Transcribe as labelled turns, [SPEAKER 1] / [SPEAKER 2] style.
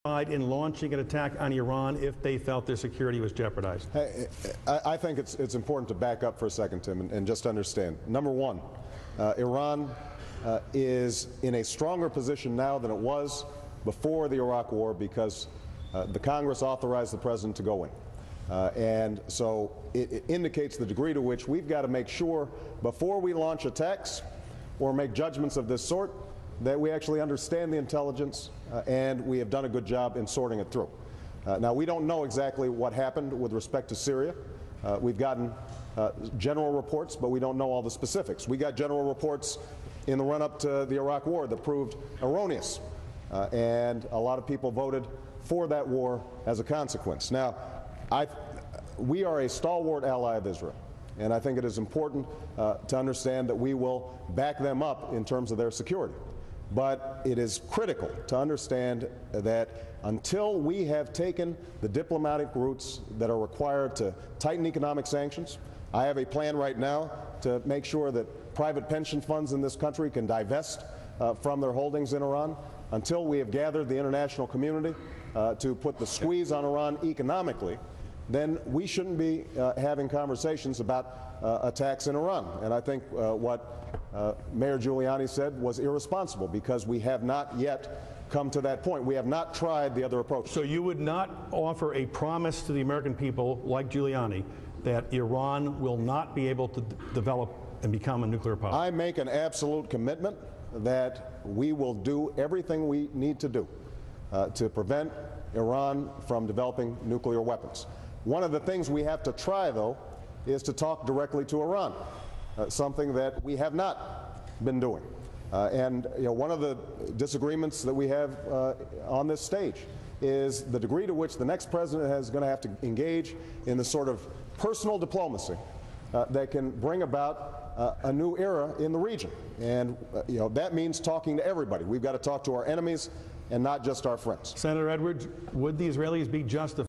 [SPEAKER 1] in launching an attack on Iran if they felt their security was jeopardized?
[SPEAKER 2] I think it's important to back up for a second, Tim, and just understand. Number one, Iran is in a stronger position now than it was before the Iraq War because the Congress authorized the President to go in. And so it indicates the degree to which we've got to make sure before we launch attacks or make judgments of this sort that we actually understand the intelligence and we have done a good job in sorting it through. Now, we don't know exactly what happened with respect to Syria. We've gotten general reports, but we don't know all the specifics. We got general reports in the run-up to the Iraq War that proved erroneous, and a lot of people voted for that war as a consequence. Now, we are a stalwart ally of Israel, and I think it is important to understand that we will back them up in terms of their security. But it is critical to understand that until we have taken the diplomatic routes that are required to tighten economic sanctions, I have a plan right now to make sure that private pension funds in this country can divest from their holdings in Iran. Until we have gathered the international community to put the squeeze on Iran economically, then we shouldn't be having conversations about attacks in Iran. And I think what Mayor Giuliani said was irresponsible because we have not yet come to that point. We have not tried the other approach.
[SPEAKER 1] So you would not offer a promise to the American people, like Giuliani, that Iran will not be able to develop and become a nuclear power?
[SPEAKER 2] I make an absolute commitment that we will do everything we need to do to prevent Iran from developing nuclear weapons. One of the things we have to try, though, is to talk directly to Iran, something that we have not been doing. And one of the disagreements that we have on this stage is the degree to which the next president is going to have to engage in the sort of personal diplomacy that can bring about a new era in the region. And that means talking to everybody. We've got to talk to our enemies and not just our friends.
[SPEAKER 1] Senator Edwards, would the Israelis be justified